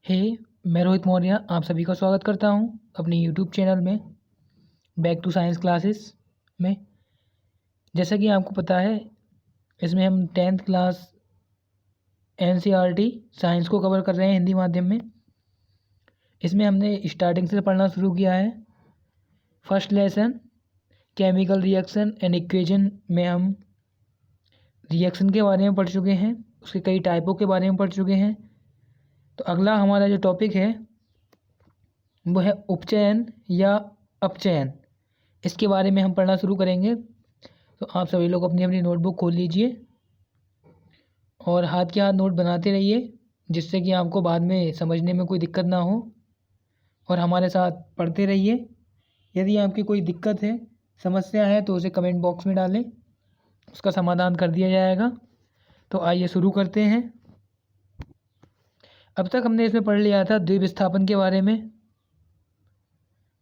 हे मैं रोहित मौर्य आप सभी का स्वागत करता हूं अपनी यूट्यूब चैनल में बैक टू साइंस क्लासेस में। जैसा कि आपको पता है इसमें हम 10th क्लास एनसीईआरटी साइंस को कवर कर रहे हैं हिंदी माध्यम में। इसमें हमने स्टार्टिंग से पढ़ना शुरू किया है। First lesson chemical reaction and equation में हम रिएक्शन के बारे में पढ़ चुके हैं, उसके कई टाइपों के बारे में पढ़ चुके हैं। तो अगला हमारा जो टॉपिक है वो है उपचयन या अपचयन। इसके बारे में हम पढ़ना शुरू करेंगे। तो आप सभी लोग अपनी अपनी नोटबुक खोल लीजिए और हाथ के हाथ नोट बनाते रहिए, जिससे कि आपको बाद में समझने में कोई दिक्कत ना हो, और हमारे साथ पढ़ते रहिए। यदि आपकी कोई दिक्कत है, समस्या है, तो उसे कमेंट बॉक्स में डालें, उसका समाधान कर दिया जाएगा। तो आइए शुरू करते हैं। अब तक हमने इसमें पढ़ लिया था द्विविस्थापन के बारे में,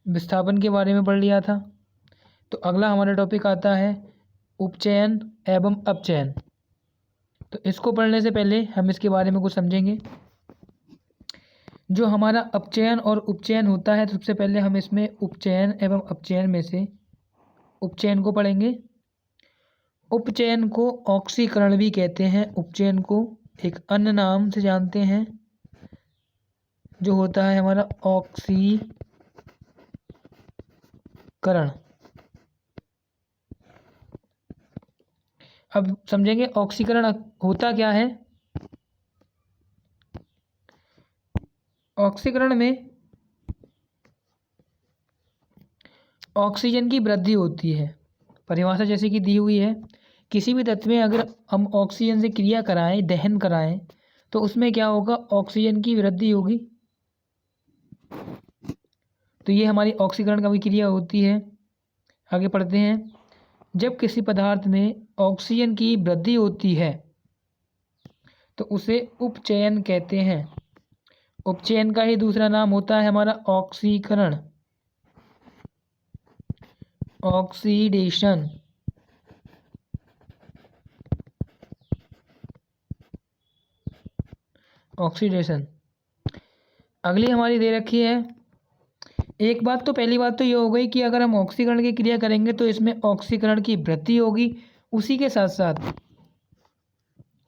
विस्थापन के बारे में पढ़ लिया था। तो अगला हमारा टॉपिक आता है उपचयन एवं अपचयन। तो इसको पढ़ने से पहले हम इसके बारे में कुछ समझेंगे। जो हमारा अपचयन और उपचयन होता है, तो सबसे पहले हम इसमें उपचयन एवं अपचयन में से उपचयन को पढ़ेंगे। उपचयन को ऑक्सीकरण भी कहते हैं। उपचयन को एक अन्य नाम से जानते हैं जो होता है हमारा ऑक्सीकरण। अब समझेंगे ऑक्सीकरण होता क्या है। ऑक्सीकरण में ऑक्सीजन की वृद्धि होती है। परिभाषा जैसे कि दी हुई है, किसी भी तत्व में अगर हम ऑक्सीजन से क्रिया कराएं, दहन कराएं, तो उसमें क्या होगा, ऑक्सीजन की वृद्धि होगी। तो ये हमारी ऑक्सीकरण की क्रिया होती है। आगे पढ़ते हैं। जब किसी पदार्थ में ऑक्सीजन की वृद्धि होती है तो उसे उपचयन कहते हैं। उपचयन का ही दूसरा नाम होता है हमारा ऑक्सीकरण, ऑक्सीडेशन। ऑक्सीडेशन अगली हमारी दे रखी है। एक बात तो पहली बात तो ये हो गई कि अगर हम ऑक्सीकरण की क्रिया करेंगे तो इसमें ऑक्सीकरण की वृद्धि होगी। उसी के साथ साथ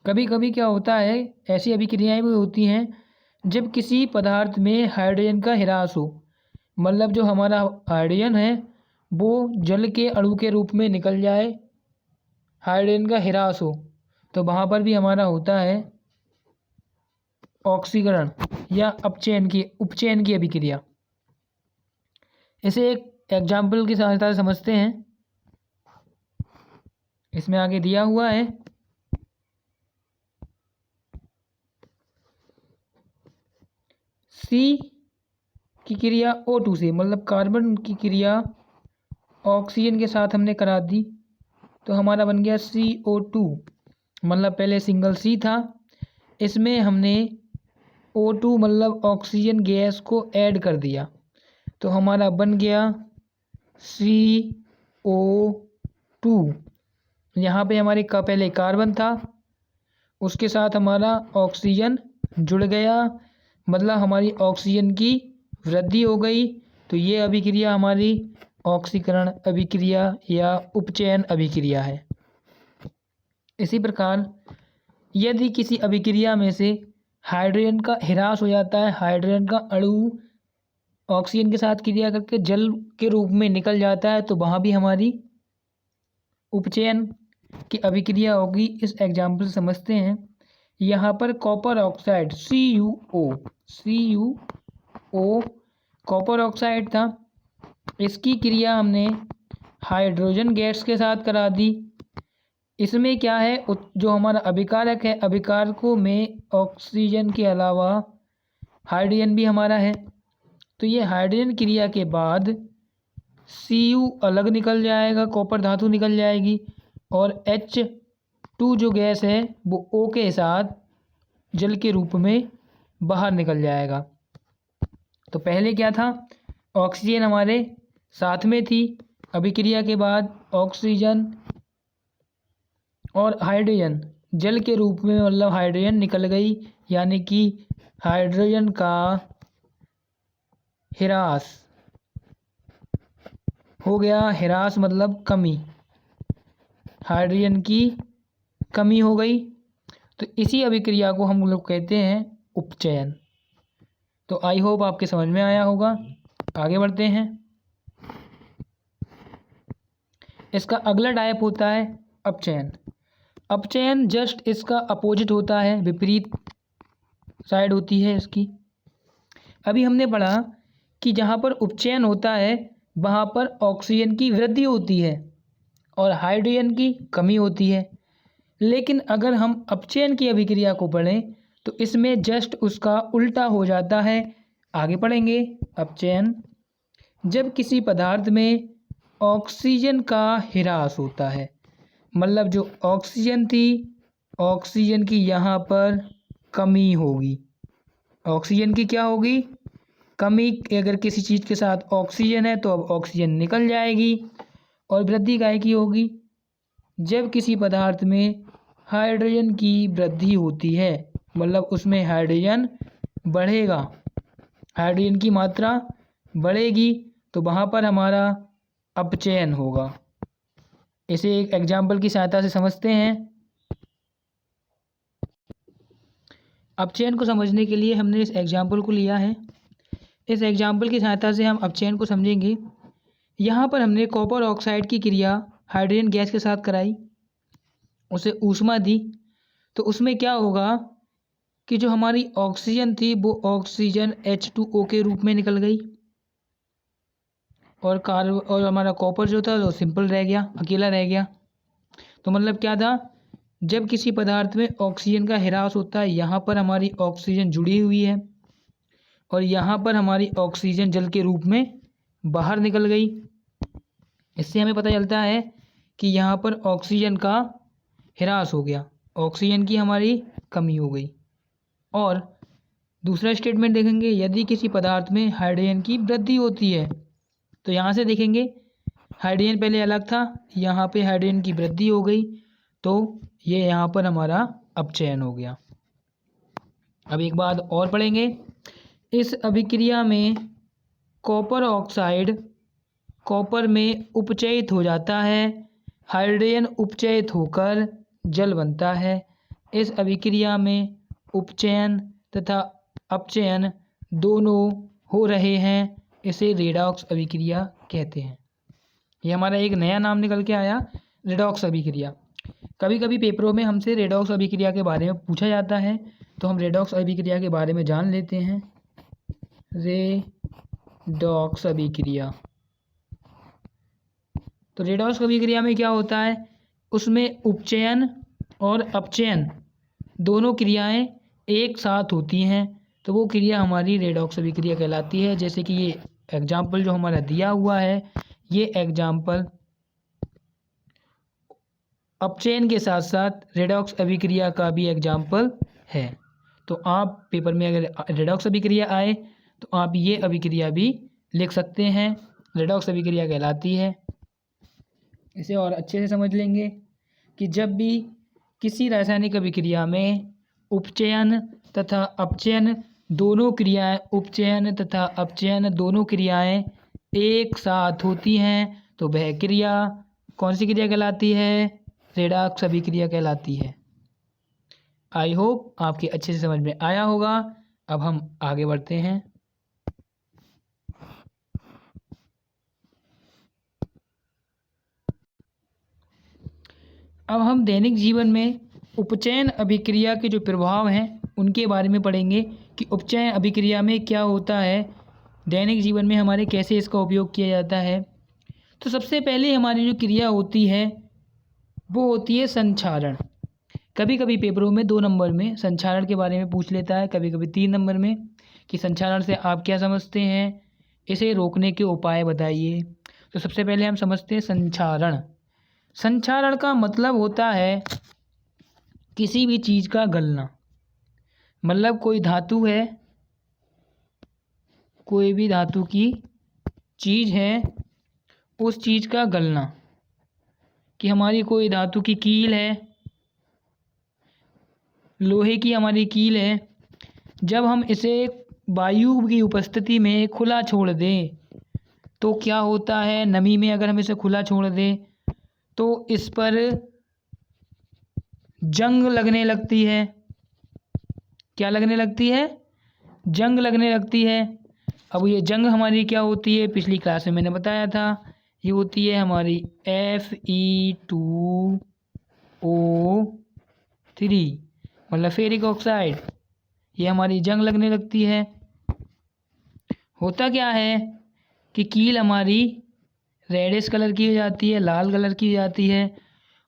कभी कभी क्या होता है, ऐसी अभिक्रियाएं भी होती हैं जब किसी पदार्थ में हाइड्रोजन का ह्रास हो, मतलब जो हमारा हाइड्रोजन है वो जल के अणु के रूप में निकल जाए, हाइड्रोजन का ह्रास हो, तो वहाँ पर भी हमारा होता है ऑक्सीकरण या उपचयन की अभिक्रिया। इसे एक एग्जाम्पल की सहायता से समझते हैं। इसमें आगे दिया हुआ है C की क्रिया O2 से, मतलब कार्बन की क्रिया ऑक्सीजन के साथ हमने करा दी, तो हमारा बन गया CO2। मतलब पहले सिंगल C था, इसमें हमने O2 मतलब ऑक्सीजन गैस को ऐड कर दिया, तो हमारा बन गया CO2। यहाँ पे हमारे का पहले कार्बन था, उसके साथ हमारा ऑक्सीजन जुड़ गया, मतलब हमारी ऑक्सीजन की वृद्धि हो गई। तो ये अभिक्रिया हमारी ऑक्सीकरण अभिक्रिया या उपचयन अभिक्रिया है। इसी प्रकार यदि किसी अभिक्रिया में से हाइड्रोजन का ह्रास हो जाता है, हाइड्रोजन का अणु ऑक्सीजन के साथ क्रिया करके जल के रूप में निकल जाता है, तो वहाँ भी हमारी उपचयन की अभिक्रिया होगी। इस एग्जाम्पल से समझते हैं। यहाँ पर copper oxide CuO copper oxide था, इसकी क्रिया हमने हाइड्रोजन गैस के साथ करा दी। इसमें क्या है, जो हमारा अभिकारक है, अभिकारकों में ऑक्सीजन के अलावा हाइड्रोजन भी हमारा है। तो ये हाइड्रोजन क्रिया के बाद Cu अलग निकल जाएगा, कॉपर धातु निकल जाएगी, और H2 जो गैस है वो O के साथ जल के रूप में बाहर निकल जाएगा। तो पहले क्या था, ऑक्सीजन हमारे साथ में थी, अभिक्रिया के बाद ऑक्सीजन और हाइड्रोजन जल के रूप में, मतलब हाइड्रोजन निकल गई, यानी कि हाइड्रोजन का ह्रास हो गया। ह्रास मतलब कमी, हाइड्रोजन की कमी हो गई। तो इसी अभिक्रिया को हम लोग कहते हैं उपचयन। तो आई होप आपके समझ में आया होगा। आगे बढ़ते हैं। इसका अगला टाइप होता है अपचयन। अपचयन जस्ट इसका अपोजिट होता है, विपरीत साइड होती है इसकी। अभी हमने पढ़ा कि जहाँ पर उपचयन होता है वहाँ पर ऑक्सीजन की वृद्धि होती है और हाइड्रोजन की कमी होती है। लेकिन अगर हम अपचयन की अभिक्रिया को पढ़ें तो इसमें जस्ट उसका उल्टा हो जाता है। आगे पढ़ेंगे। अपचयन, जब किसी पदार्थ में ऑक्सीजन का ह्रास होता है, मतलब जो ऑक्सीजन थी, ऑक्सीजन की यहाँ पर कमी होगी। ऑक्सीजन की क्या होगी? कमी। अगर किसी चीज़ के साथ ऑक्सीजन है तो अब ऑक्सीजन निकल जाएगी। और वृद्धि काय की होगी? जब किसी पदार्थ में हाइड्रोजन की वृद्धि होती है, मतलब उसमें हाइड्रोजन बढ़ेगा, हाइड्रोजन की मात्रा बढ़ेगी, तो वहाँ पर हमारा अपचयन होगा। इसे एक एग्जाम्पल की सहायता से समझते हैं। अपचयन को समझने के लिए हमने इस एग्जाम्पल को लिया है। इस एग्जाम्पल की सहायता से हम अपचयन को समझेंगे। यहाँ पर हमने कॉपर ऑक्साइड की क्रिया हाइड्रोजन गैस के साथ कराई, उसे ऊष्मा दी। तो उसमें क्या होगा कि जो हमारी ऑक्सीजन थी वो ऑक्सीजन H2O के रूप में निकल गई और हमारा कॉपर जो था वो सिंपल रह गया, अकेला रह गया। तो मतलब क्या था, जब किसी पदार्थ में ऑक्सीजन का ह्रास होता है, यहाँ पर हमारी ऑक्सीजन जुड़ी हुई है और यहाँ पर हमारी ऑक्सीजन जल के रूप में बाहर निकल गई। इससे हमें पता चलता है कि यहाँ पर ऑक्सीजन का ह्रास हो गया, ऑक्सीजन की हमारी कमी हो गई। और दूसरा स्टेटमेंट देखेंगे, यदि किसी पदार्थ में हाइड्रोजन की वृद्धि होती है, तो यहाँ से देखेंगे हाइड्रोजन पहले अलग था, यहाँ पे हाइड्रोजन की वृद्धि हो गई, तो ये यहाँ पर हमारा अपचयन हो गया। अब एक बात और पढ़ेंगे। इस अभिक्रिया में कॉपर ऑक्साइड कॉपर में उपचयित हो जाता है, हाइड्रोजन उपचयित होकर जल बनता है। इस अभिक्रिया में उपचयन तथा अपचयन दोनों हो रहे हैं, इसे रेडॉक्स अभिक्रिया कहते हैं। ये हमारा एक नया नाम निकल के आया, रेडॉक्स अभिक्रिया। कभी कभी पेपरों में हमसे रेडॉक्स अभिक्रिया के बारे में पूछा जाता है, तो हम रेडॉक्स अभिक्रिया के बारे में जान लेते हैं। रेडॉक्स अभिक्रिया, तो रेडॉक्स अभिक्रिया में क्या होता है, उसमें उपचयन और अपचयन दोनों क्रियाएं एक साथ होती हैं, तो वो क्रिया हमारी रेडॉक्स अभिक्रिया कहलाती है। जैसे कि ये एग्जाम्पल जो हमारा दिया हुआ है, ये एग्जाम्पल अपचयन के साथ साथ रेडॉक्स अभिक्रिया का भी एग्जाम्पल है। तो आप पेपर में अगर रेडॉक्स अभिक्रिया आए तो आप ये अभिक्रिया भी लिख सकते हैं, रेडॉक्स अभिक्रिया कहलाती है। इसे और अच्छे से समझ लेंगे कि जब भी किसी रासायनिक अभिक्रिया में उपचयन तथा अपचयन दोनों क्रियाएं, उपचयन तथा अपचयन दोनों क्रियाएं एक साथ होती हैं, तो वह क्रिया कौन सी क्रिया कहलाती है? रेडॉक्स अभिक्रिया कहलाती है। आई होप आपके अच्छे से समझ में आया होगा। अब हम आगे बढ़ते हैं। अब हम दैनिक जीवन में उपचयन अभिक्रिया के जो प्रभाव हैं उनके बारे में पढ़ेंगे कि उपचयन अभिक्रिया में क्या होता है, दैनिक जीवन में हमारे कैसे इसका उपयोग किया जाता है। तो सबसे पहले हमारी जो क्रिया होती है वो होती है संक्षारण। कभी कभी पेपरों में 2 नंबर में संक्षारण के बारे में पूछ लेता है, कभी कभी 3 नंबर में कि संक्षारण से आप क्या समझते हैं, इसे रोकने के उपाय बताइए। तो सबसे पहले हम समझते हैं संक्षारण। संक्षारण का मतलब होता है किसी भी चीज़ का गलना, मतलब कोई धातु है, कोई भी धातु की चीज़ है, उस चीज़ का गलना। कि हमारी कोई धातु की कील है, लोहे की हमारी कील है, जब हम इसे वायु की उपस्थिति में खुला छोड़ दें तो क्या होता है, नमी में अगर हम इसे खुला छोड़ दें तो इस पर जंग लगने लगती है। क्या लगने लगती है? जंग लगने लगती है। अब ये जंग हमारी क्या होती है, पिछली क्लास में मैंने बताया था, ये होती है हमारी Fe2O3 मतलब फेरिक ऑक्साइड। ये हमारी जंग लगने लगती है। होता क्या है कि कील हमारी रेडिश कलर की हो जाती है, लाल कलर की हो जाती है,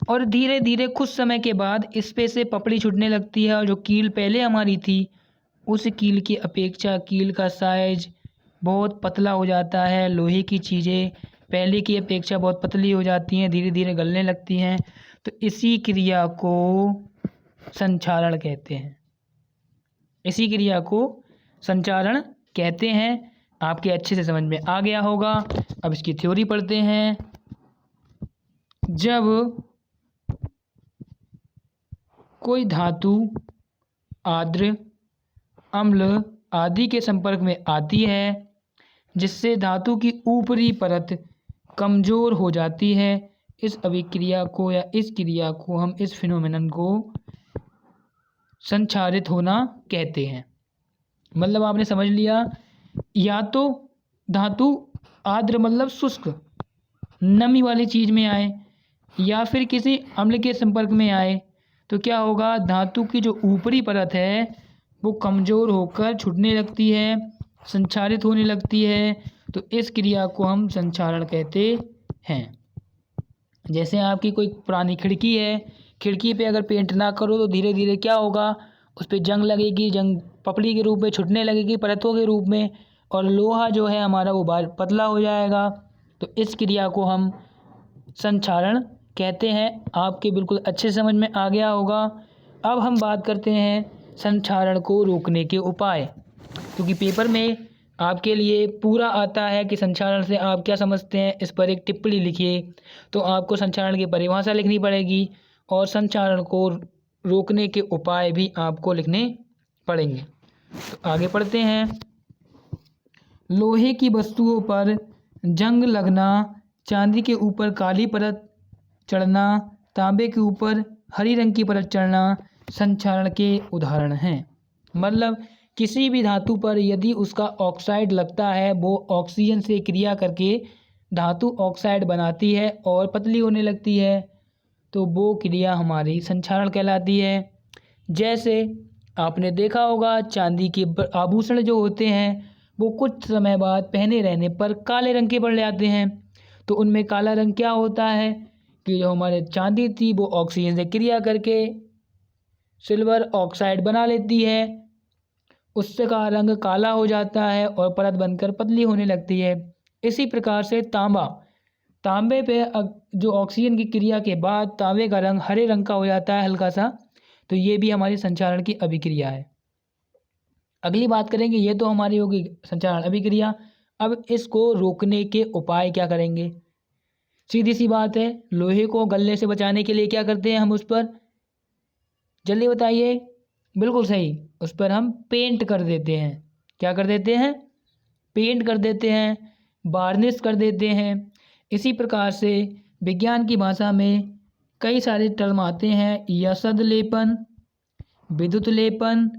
और धीरे धीरे कुछ समय के बाद इस पे से पपड़ी छूटने लगती है, और जो कील पहले हमारी थी उस कील की अपेक्षा कील का साइज बहुत पतला हो जाता है। लोहे की चीज़ें पहले की अपेक्षा बहुत पतली हो जाती हैं, धीरे धीरे गलने लगती हैं। तो इसी क्रिया को संक्षारण कहते हैं। इसी क्रिया को संक्षारण कहते हैं। आपके अच्छे से समझ में आ गया होगा। अब इसकी थ्योरी पढ़ते हैं। जब कोई धातु आर्द्र, अम्ल आदि के संपर्क में आती है जिससे धातु की ऊपरी परत कमजोर हो जाती है, इस अभिक्रिया को या इस क्रिया को हम, इस फिनोमेनन को संक्षारित होना कहते हैं। मतलब आपने समझ लिया, या तो धातु आर्द्र मतलब शुष्क नमी वाली चीज़ में आए या फिर किसी अम्ल के संपर्क में आए तो क्या होगा, धातु की जो ऊपरी परत है वो कमज़ोर होकर छूटने लगती है, संक्षारित होने लगती है। तो इस क्रिया को हम संक्षारण कहते हैं। जैसे आपकी कोई पुरानी खिड़की है, खिड़की पे अगर पेंट ना करो तो धीरे धीरे क्या होगा, उस पर जंग लगेगी, जंग पपड़ी के रूप में छूटने लगेगी, परतों के रूप में, और लोहा जो है हमारा वो बार पतला हो जाएगा। तो इस क्रिया को हम संक्षारण कहते हैं। आपके बिल्कुल अच्छे समझ में आ गया होगा। अब हम बात करते हैं संक्षारण को रोकने के उपाय, क्योंकि पेपर में आपके लिए पूरा आता है कि संक्षारण से आप क्या समझते हैं, इस पर एक टिप्पणी लिखिए। तो आपको संक्षारण की परिभाषा लिखनी पड़ेगी और संक्षारण को रोकने के उपाय भी आपको लिखने पड़ेंगे। तो आगे पढ़ते हैं। लोहे की वस्तुओं पर जंग लगना, चांदी के ऊपर काली परत चढ़ना, तांबे के ऊपर हरी रंग की परत चढ़ना संक्षारण के उदाहरण हैं। मतलब किसी भी धातु पर यदि उसका ऑक्साइड लगता है, वो ऑक्सीजन से क्रिया करके धातु ऑक्साइड बनाती है और पतली होने लगती है, तो वो क्रिया हमारी संक्षारण कहलाती है। जैसे आपने देखा होगा, चांदी के आभूषण जो होते हैं वो कुछ समय बाद पहने रहने पर काले रंग के पड़ जाते हैं। तो उनमें काला रंग क्या होता है कि जो हमारे चांदी थी वो ऑक्सीजन से क्रिया करके सिल्वर ऑक्साइड बना लेती है, उससे का रंग काला हो जाता है और परत बनकर पतली होने लगती है। इसी प्रकार से तांबे पे जो ऑक्सीजन की क्रिया के बाद तांबे का रंग हरे रंग का हो जाता है हल्का सा, तो ये भी हमारी संक्षारण की अभिक्रिया है। अगली बात करेंगे, ये तो हमारी होगी संक्षारण अभिक्रिया। अब इसको रोकने के उपाय क्या करेंगे? सीधी सी बात है, लोहे को गलने से बचाने के लिए क्या करते हैं हम उस पर, जल्दी बताइए। बिल्कुल सही, उस पर हम पेंट कर देते हैं। क्या कर देते हैं? पेंट कर देते हैं, वार्निश कर देते हैं। इसी प्रकार से विज्ञान की भाषा में कई सारे टर्म आते हैं, यशद लेपन, विद्युत लेपन,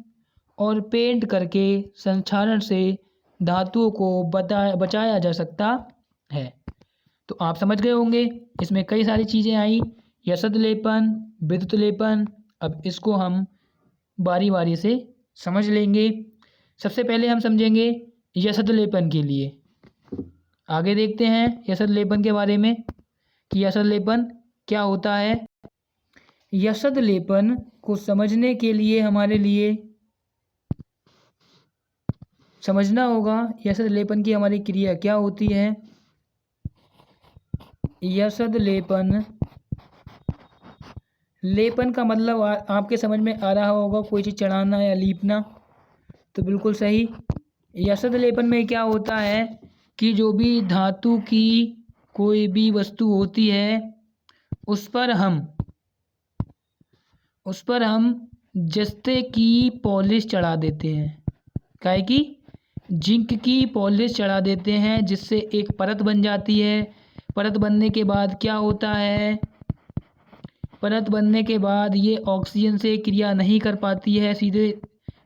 और पेंट करके संक्षारण से धातुओं को बचाया जा सकता है। तो आप समझ गए होंगे, इसमें कई सारी चीज़ें आई, यशद लेपन, विद्युत लेपन। अब इसको हम बारी बारी से समझ लेंगे। सबसे पहले हम समझेंगे यशद लेपन के लिए। आगे देखते हैं यशद लेपन के बारे में कि यशद लेपन क्या होता है। यशद लेपन को समझने के लिए हमारे लिए समझना होगा यशद लेपन की हमारी क्रिया क्या होती है। यशद लेपन, लेपन का मतलब आपके समझ में आ रहा होगा कोई चीज़ चढ़ाना या लीपना, तो बिल्कुल सही। यशद लेपन में क्या होता है कि जो भी धातु की कोई भी वस्तु होती है उस पर हम जस्ते की पॉलिश चढ़ा देते हैं। काहे की जिंक की पॉलिश चढ़ा देते हैं, जिससे एक परत बन जाती है। परत बनने के बाद क्या होता है, परत बनने के बाद ये ऑक्सीजन से क्रिया नहीं कर पाती है, सीधे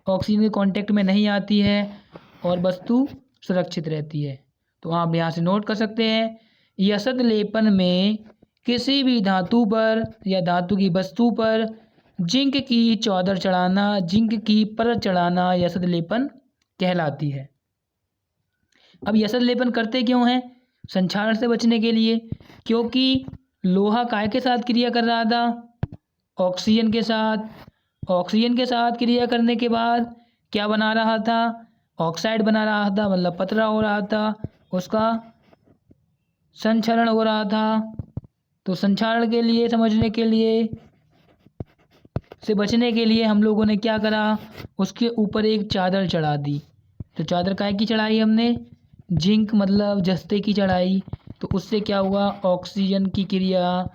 ऑक्सीजन के कांटेक्ट में नहीं आती है और वस्तु सुरक्षित रहती है। तो आप यहाँ से नोट कर सकते हैं, यसद लेपन में किसी भी धातु पर या धातु की वस्तु पर जिंक की चादर चढ़ाना, जिंक की परत चढ़ाना यसद लेपन कहलाती है। अब यसद लेपन करते क्यों हैं? संक्षारण से बचने के लिए, क्योंकि लोहा काय के साथ क्रिया कर रहा था? ऑक्सीजन के साथ। ऑक्सीजन के साथ क्रिया करने के बाद क्या बना रहा था? ऑक्साइड बना रहा था, मतलब पतला हो रहा था, उसका संक्षारण हो रहा था। तो संक्षारण के लिए, समझने के लिए, से बचने के लिए हम लोगों ने क्या करा, उसके ऊपर एक चादर चढ़ा दी। तो चादर काय की चढ़ाई हमने? जिंक मतलब जस्ते की चढ़ाई। तो उससे क्या हुआ, ऑक्सीजन की क्रिया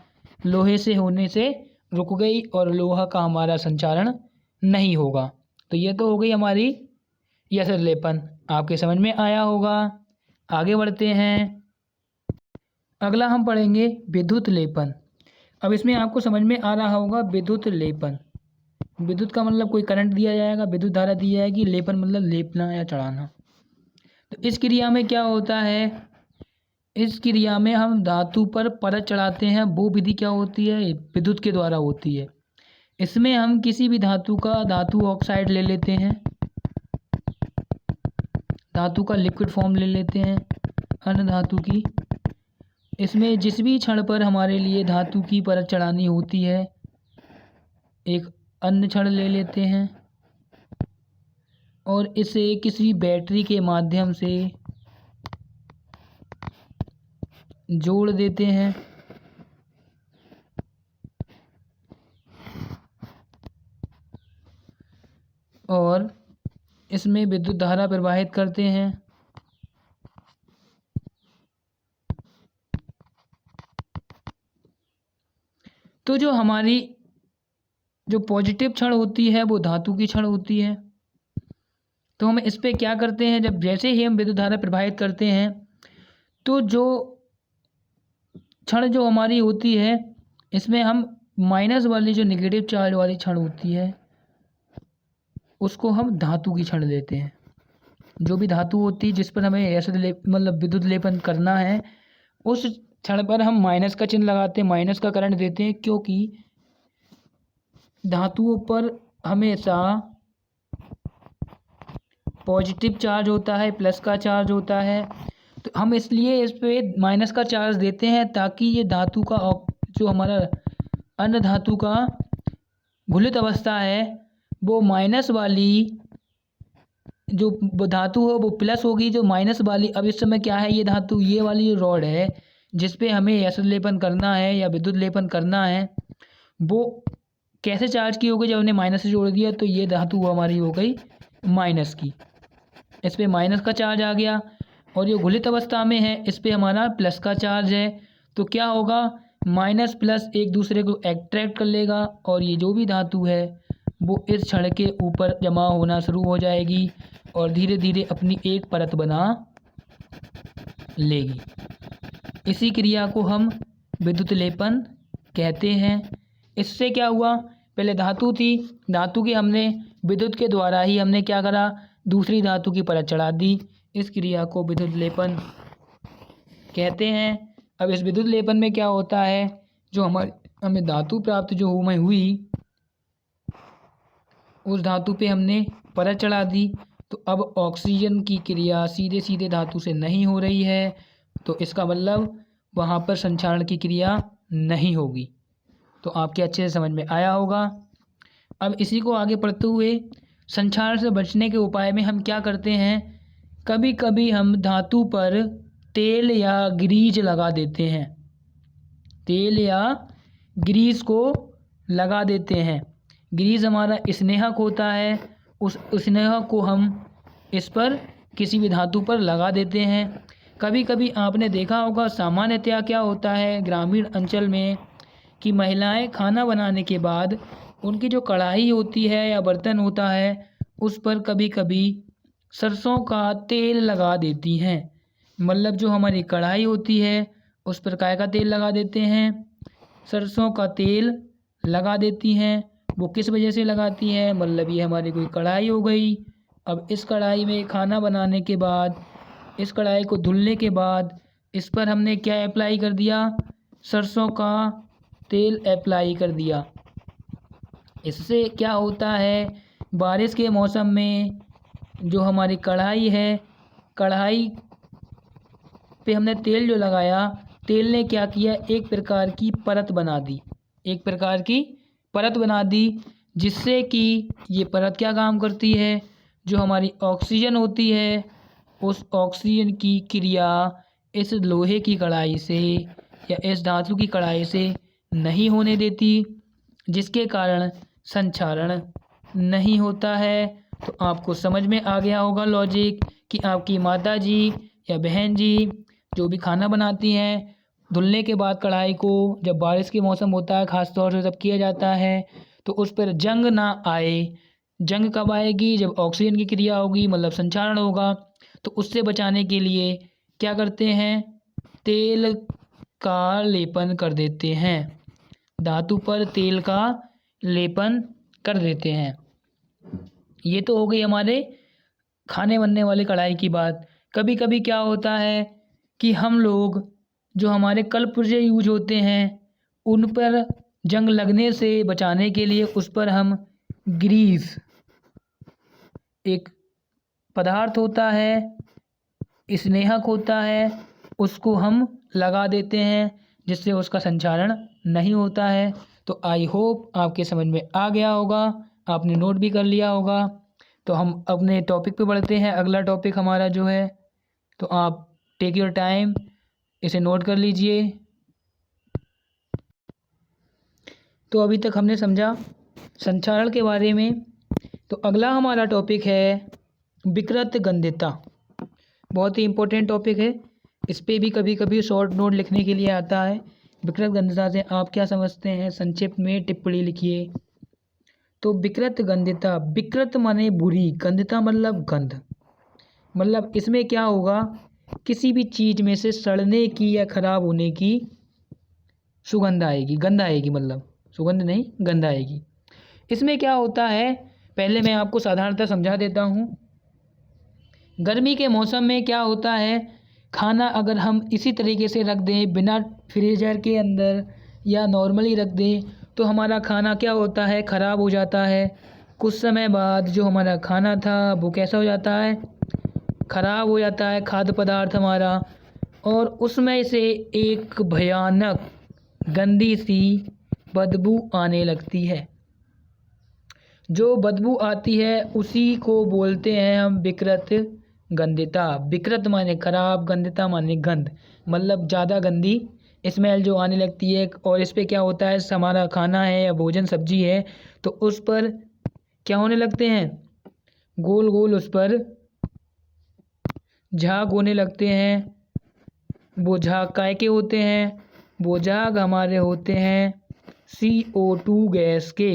लोहे से होने से रुक गई और लोहा का हमारा संचारण नहीं होगा। तो ये तो हो गई हमारी यसद लेपन, आपके समझ में आया होगा। आगे बढ़ते हैं, अगला हम पढ़ेंगे विद्युत लेपन। अब इसमें आपको समझ में आ रहा होगा विद्युत लेपन। विद्युत का मतलब कोई करंट दिया जाएगा, विद्युत धारा दी जाएगी, लेपन मतलब लेपना या चढ़ाना। तो इस क्रिया में क्या होता है, इस क्रिया में हम धातु पर परत चढ़ाते हैं। वो विधि क्या होती है, विद्युत के द्वारा होती है। इसमें हम किसी भी धातु का धातु ऑक्साइड ले लेते हैं, धातु का लिक्विड फॉर्म ले लेते हैं, अन्य धातु की। इसमें जिस भी क्षण पर हमारे लिए धातु की परत चढ़ानी होती है, एक अन्य क्षण ले लेते हैं और इसे किसी बैटरी के माध्यम से जोड़ देते हैं और इसमें विद्युत धारा प्रवाहित करते हैं। तो जो हमारी जो पॉजिटिव क्षण होती है वो धातु की क्षण होती है। तो हम इस पे क्या करते हैं, जब जैसे ही हम विद्युत धारा प्रवाहित करते हैं तो जो क्षण जो हमारी होती है, इसमें हम माइनस वाली जो नेगेटिव चार्ज वाली क्षण होती है उसको हम धातु की क्षण लेते हैं। जो भी धातु होती है जिस पर हमें ऐसे मतलब विद्युत लेपन करना है, उस क्षण पर हम माइनस का चिन्ह लगाते हैं, माइनस का करंट देते हैं, क्योंकि धातुओं पर हमेशा पॉजिटिव चार्ज होता है, प्लस का चार्ज होता है। तो हम इसलिए इस पे माइनस का चार्ज देते हैं ताकि ये धातु का जो हमारा अन्य धातु का घुलित अवस्था है वो माइनस वाली जो धातु हो वो प्लस होगी, जो माइनस वाली। अब इस समय क्या है, ये धातु, ये वाली जो रॉड है जिस पे हमें यसद लेपन करना है या विद्युत लेपन करना है, वो कैसे चार्ज की हो गई, जब हमने माइनस से जोड़ दिया तो ये धातु हमारी हो गई माइनस की। इस पर माइनस का चार्ज आ गया और ये घुलित अवस्था में है, इस पर हमारा प्लस का चार्ज है। तो क्या होगा, माइनस प्लस एक दूसरे को अट्रैक्ट कर लेगा और ये जो भी धातु है वो इस क्षण के ऊपर जमा होना शुरू हो जाएगी और धीरे धीरे अपनी एक परत बना लेगी। इसी क्रिया को हम विद्युत लेपन कहते हैं। इससे क्या हुआ, पहले धातु थी, धातु की हमने विद्युत के द्वारा ही हमने क्या करा, दूसरी धातु की परत चढ़ा दी। इस क्रिया को विद्युत लेपन कहते हैं। अब इस विद्युत लेपन में क्या होता है, जो हमें धातु प्राप्त जो हुई उस धातु पे हमने परत चढ़ा दी, तो अब ऑक्सीजन की क्रिया सीधे सीधे धातु से नहीं हो रही है, तो इसका मतलब वहाँ पर संक्षारण की क्रिया नहीं होगी। तो आपके अच्छे से समझ में आया होगा। अब इसी को आगे पढ़ते हुए संक्षारण से बचने के उपाय में हम क्या करते हैं, कभी कभी हम धातु पर तेल या ग्रीज लगा देते हैं, तेल या ग्रीस को लगा देते हैं। ग्रीस हमारा स्नेहक होता है, उस स्नेहक को हम इस पर किसी भी धातु पर लगा देते हैं। कभी कभी आपने देखा होगा, सामान्यतया क्या होता है ग्रामीण अंचल में, कि महिलाएं खाना बनाने के बाद उनकी जो कढ़ाई होती है या बर्तन होता है उस पर कभी कभी सरसों का तेल लगा देती हैं। मतलब जो हमारी कढ़ाई होती है उस पर काय का तेल लगा देते हैं, सरसों का तेल लगा देती हैं। वो किस वजह से लगाती हैं, मतलब ये हमारी कोई कढ़ाई हो गई। अब इस कढ़ाई में खाना बनाने के बाद, इस कढ़ाई को धुलने के बाद इस पर हमने क्या अप्लाई कर दिया, सरसों का तेल अप्लाई कर दिया। इससे क्या होता है, बारिश के मौसम में जो हमारी कढ़ाई है, कढ़ाई पे हमने तेल जो लगाया, तेल ने क्या किया, एक प्रकार की परत बना दी, एक प्रकार की परत बना दी, जिससे कि ये परत क्या काम करती है, जो हमारी ऑक्सीजन होती है उस ऑक्सीजन की क्रिया इस लोहे की कढ़ाई से या इस धातु की कढ़ाई से नहीं होने देती, जिसके कारण संक्षारण नहीं होता है। तो आपको समझ में आ गया होगा लॉजिक कि आपकी माता जी या बहन जी जो भी खाना बनाती हैं, धुलने के बाद कढ़ाई को जब बारिश के मौसम होता है ख़ास तौर से जब किया जाता है तो उस पर जंग ना आए। जंग कब आएगी, जब ऑक्सीजन की क्रिया होगी, मतलब संक्षारण होगा। तो उससे बचाने के लिए क्या करते हैं, तेल का लेपन कर देते हैं, धातु पर तेल का लेपन कर देते हैं। ये तो हो गई हमारे खाने बनने वाली कढ़ाई की बात। कभी कभी क्या होता है कि हम लोग जो हमारे कलपुर्जे यूज होते हैं उन पर जंग लगने से बचाने के लिए उस पर हम ग्रीस, एक पदार्थ होता है, स्नेहक होता है, उसको हम लगा देते हैं, जिससे उसका संचारण नहीं होता है। तो आई होप आपके समझ में आ गया होगा, आपने नोट भी कर लिया होगा। तो हम अपने टॉपिक पे बढ़ते हैं। अगला टॉपिक हमारा जो है, तो आप टेक योर टाइम, इसे नोट कर लीजिए। तो अभी तक हमने समझा संचारण के बारे में। तो अगला हमारा टॉपिक है विकृत गंध्यता। बहुत ही इम्पोर्टेंट टॉपिक है, इस पर भी कभी कभी शॉर्ट नोट लिखने के लिए आता है। विकृत गंध्यता से आप क्या समझते हैं, संक्षिप्त में टिप्पणी लिखिए। तो विकृत गंध्यता, विकृत माने बुरी, गंध्यता मतलब गंध। मतलब इसमें क्या होगा, किसी भी चीज़ में से सड़ने की या खराब होने की सुगंध आएगी, गंध आएगी, मतलब सुगंध नहीं गंध आएगी। इसमें क्या होता है, पहले मैं आपको साधारणतः समझा देता हूँ। गर्मी के मौसम में क्या होता है, खाना अगर हम इसी तरीके से रख दें बिना फ्रीजर के अंदर या नॉर्मली रख दें तो हमारा खाना क्या होता है, ख़राब हो जाता है। कुछ समय बाद जो हमारा खाना था वो कैसा हो जाता है, ख़राब हो जाता है खाद्य पदार्थ हमारा, और उसमें से एक भयानक गंदी सी बदबू आने लगती है। जो बदबू आती है उसी को बोलते हैं हम विकृत गंध्यता। विकृत माने खराब, गंध्यता माने गंध, मतलब ज़्यादा गंदी स्मेल जो आने लगती है। और इस पे क्या होता है, हमारा खाना है या भोजन सब्जी है तो उस पर क्या होने लगते हैं, गोल गोल उस पर झाग होने लगते हैं। वो झाग काय के होते हैं, वो झाग हमारे होते हैं CO2 गैस के,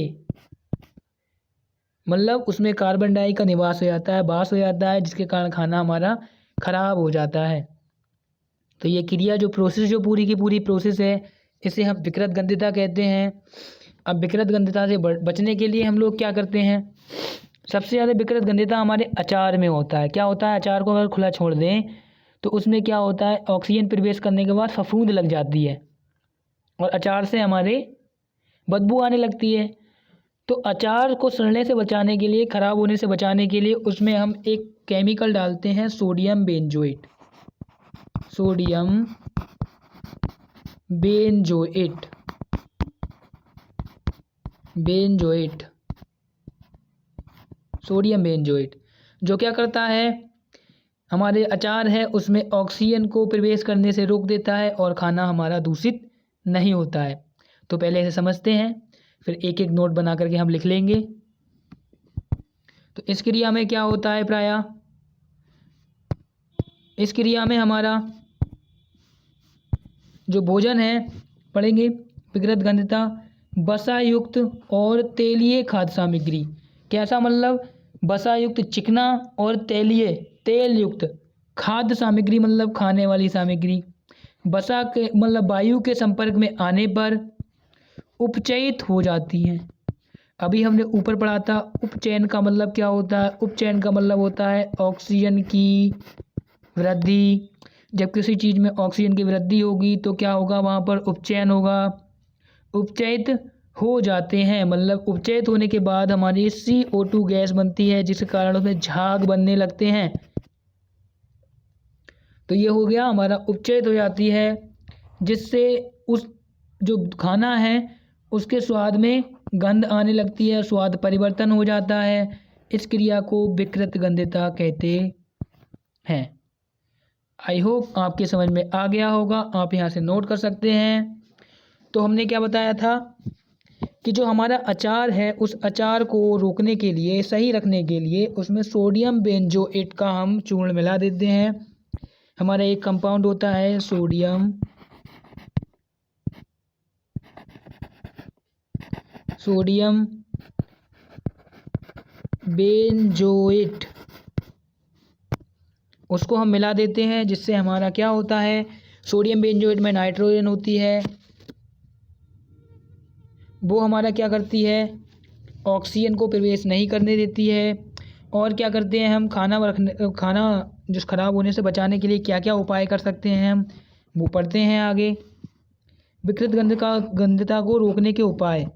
मतलब उसमें कार्बन डाई का निवास हो जाता है, वास हो जाता है, जिसके कारण खाना हमारा ख़राब हो जाता है। तो ये क्रिया जो प्रोसेस, जो पूरी की पूरी प्रोसेस है, इसे हम विकृत गंध्यता कहते हैं। अब विकृत गंध्यता से बचने के लिए हम लोग क्या करते हैं, सबसे ज़्यादा विकृत गंध्यता हमारे अचार में होता है। क्या होता है, अचार को अगर खुला छोड़ दें तो उसमें क्या होता है, ऑक्सीजन प्रवेश करने के बाद फफूंद लग जाती है और अचार से हमारे बदबू आने लगती है। तो अचार को सड़ने से बचाने के लिए, ख़राब होने से बचाने के लिए उसमें हम एक केमिकल डालते हैं, sodium benzoate. Sodium benzoate, benzoate, sodium benzoate, जो क्या करता है, हमारे अचार है उसमें ऑक्सीजन को प्रवेश करने से रोक देता है और खाना हमारा दूषित नहीं होता है। तो पहले इसे समझते हैं, फिर एक एक नोट बना करके हम लिख लेंगे। तो इस क्रिया में क्या होता है, प्रायः इस क्रिया में हमारा जो भोजन है, पढ़ेंगे विकृत गंध्यता, वसा युक्त और तेलीय खाद्य सामग्री। कैसा, मतलब वसा युक्त चिकना और तेलीय तेल युक्त खाद्य सामग्री मतलब खाने वाली सामग्री वसा के मतलब वायु के संपर्क में आने पर उपचयित हो जाती हैं। अभी हमने ऊपर पढ़ा था उपचयन का मतलब क्या होता है। उपचयन का मतलब होता है ऑक्सीजन की वृद्धि। जब किसी चीज़ में ऑक्सीजन की वृद्धि होगी तो क्या होगा, वहाँ पर उपचयन होगा, उपचयित हो जाते हैं। मतलब उपचयित होने के बाद हमारी CO2 गैस बनती है जिसके कारण उसमें झाग बनने लगते हैं। तो ये हो गया हमारा उपचयित हो जाती है, जिससे उस जो खाना है उसके स्वाद में गंध आने लगती है, स्वाद परिवर्तन हो जाता है। इस क्रिया को विकृत गंधता कहते हैं। आई होप आपके समझ में आ गया होगा, आप यहाँ से नोट कर सकते हैं। तो हमने क्या बताया था कि जो हमारा अचार है उस अचार को रोकने के लिए, सही रखने के लिए उसमें सोडियम बेंजोएट का हम चूर्ण मिला देते हैं। हमारा एक कंपाउंड होता है सोडियम बेंजोएट, उसको हम मिला देते हैं जिससे हमारा क्या होता है, सोडियम बेंजोएट में नाइट्रोजन होती है, वो हमारा क्या करती है, ऑक्सीजन को प्रवेश नहीं करने देती है। और क्या करते हैं हम, खाना जो ख़राब होने से बचाने के लिए क्या क्या उपाय कर सकते हैं हम, वो पढ़ते हैं आगे। विकृत गंधता को रोकने के उपाय,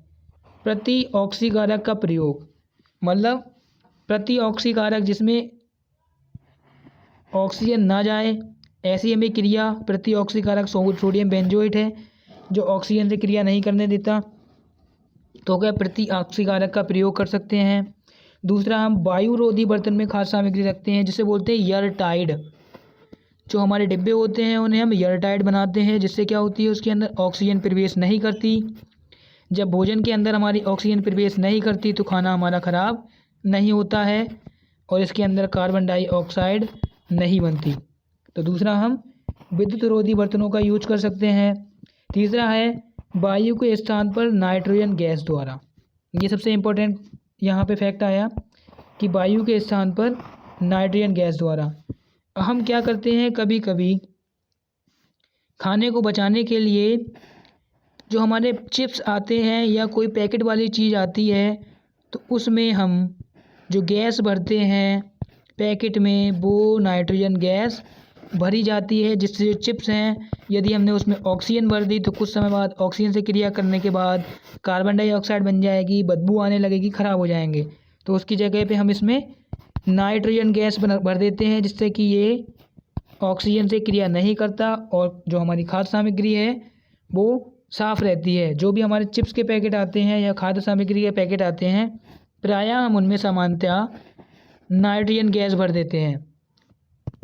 प्रति ऑक्सीकारक का प्रयोग, मतलब प्रति ऑक्सीकारक जिसमें ऑक्सीजन ना जाए ऐसी हमें क्रिया, प्रति ऑक्सीकारक सोडियम बेंजोएट है जो ऑक्सीजन से क्रिया नहीं करने देता, तो क्या प्रति ऑक्सीकारक का प्रयोग कर सकते हैं। दूसरा, हम वायुरोधी बर्तन में खाद्य सामग्री रखते हैं जिसे बोलते हैं एयरटाइट। जो हमारे डिब्बे होते हैं उन्हें हम एयरटाइट बनाते हैं, जिससे क्या होती है, उसके अंदर ऑक्सीजन प्रवेश नहीं करती। जब भोजन के अंदर हमारी ऑक्सीजन प्रवेश नहीं करती तो खाना हमारा ख़राब नहीं होता है और इसके अंदर कार्बन डाइऑक्साइड नहीं बनती। तो दूसरा, हम विद्युत रोधी बर्तनों का यूज कर सकते हैं। तीसरा है वायु के स्थान पर नाइट्रोजन गैस द्वारा। ये सबसे इम्पोर्टेंट यहाँ पे फैक्ट आया कि वायु के स्थान पर नाइट्रोजन गैस द्वारा। हम क्या करते हैं, कभी कभी खाने को बचाने के लिए जो हमारे चिप्स आते हैं या कोई पैकेट वाली चीज़ आती है तो उसमें हम जो गैस भरते हैं पैकेट में, वो नाइट्रोजन गैस भरी जाती है, जिससे जो चिप्स हैं यदि हमने उसमें ऑक्सीजन भर दी तो कुछ समय बाद ऑक्सीजन से क्रिया करने के बाद कार्बन डाइऑक्साइड बन जाएगी, बदबू आने लगेगी, ख़राब हो जाएंगे। तो उसकी जगह पे हम इसमें नाइट्रोजन गैस भर देते हैं जिससे कि ये ऑक्सीजन से क्रिया नहीं करता और जो हमारी खाद्य सामग्री है वो साफ़ रहती है। जो भी हमारे चिप्स के पैकेट आते हैं या खाद्य सामग्री के पैकेट आते हैं प्रायः हम उनमें सामान्यतः नाइट्रोजन गैस भर देते हैं।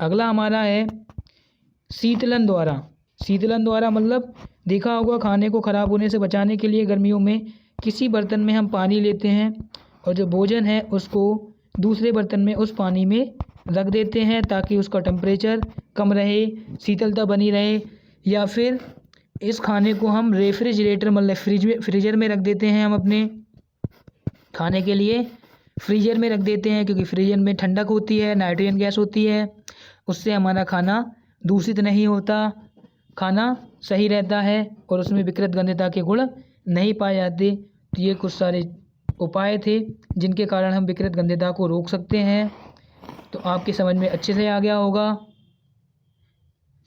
अगला हमारा है शीतलन द्वारा। शीतलन द्वारा मतलब देखा होगा, खाने को ख़राब होने से बचाने के लिए गर्मियों में किसी बर्तन में हम पानी लेते हैं और जो भोजन है उसको दूसरे बर्तन में उस पानी में रख देते हैं ताकि उसका टेम्परेचर कम रहे, शीतलता बनी रहे। या फिर इस खाने को हम रेफ्रिजरेटर मतलब फ्रीजर में रख देते हैं, हम अपने खाने के लिए फ्रीजर में रख देते हैं क्योंकि फ्रीजर में ठंडक होती है, नाइट्रोजन गैस होती है, उससे हमारा खाना दूषित नहीं होता, खाना सही रहता है और उसमें विकृत गंधता के गुण नहीं पाए जाते। तो ये कुछ सारे उपाय थे जिनके कारण हम विकृत गंधता को रोक सकते हैं। तो आपकी समझ में अच्छे से आ गया होगा,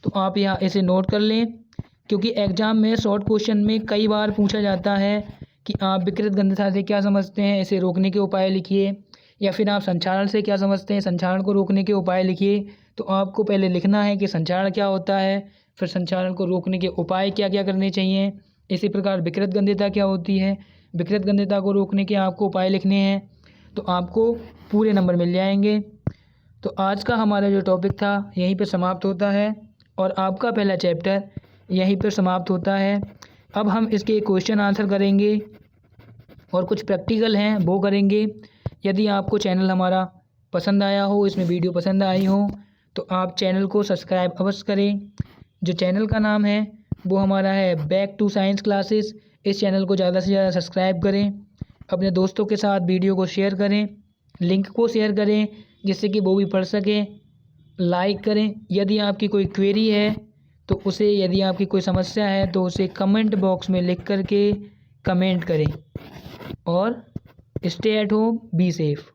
तो आप यहाँ इसे नोट कर लें क्योंकि एग्ज़ाम में शॉर्ट क्वेश्चन में कई बार पूछा जाता है कि आप विकृत गंधता से क्या समझते हैं, इसे रोकने के उपाय लिखिए, या फिर आप संचारण से क्या समझते हैं, संचारण को रोकने के उपाय लिखिए। तो आपको पहले लिखना है कि संचारण क्या होता है, फिर संचारण को रोकने के उपाय क्या क्या करने चाहिए। इसी प्रकार विकृत गंधता क्या होती है, विकृत गंधता को रोकने के आपको उपाय लिखने हैं, तो आपको पूरे नंबर मिल जाएंगे। तो आज का हमारा जो टॉपिक था यहीं पर समाप्त होता है और आपका पहला चैप्टर यहीं पर समाप्त होता है। अब हम इसके क्वेश्चन आंसर करेंगे और कुछ प्रैक्टिकल हैं वो करेंगे। यदि आपको चैनल हमारा पसंद आया हो, इसमें वीडियो पसंद आई हो, तो आप चैनल को सब्सक्राइब अवश्य करें। जो चैनल का नाम है वो हमारा है बैक टू साइंस क्लासेस। इस चैनल को ज़्यादा से ज़्यादा सब्सक्राइब करें, अपने दोस्तों के साथ वीडियो को शेयर करें। लिंक को शेयर करें जिससे कि वो भी पढ़ सकें। लाइक करें। यदि आपकी कोई क्वेरी है तो उसे, यदि आपकी कोई समस्या है तो उसे कमेंट बॉक्स में लिख करके कमेंट करें। और stay at home, be safe.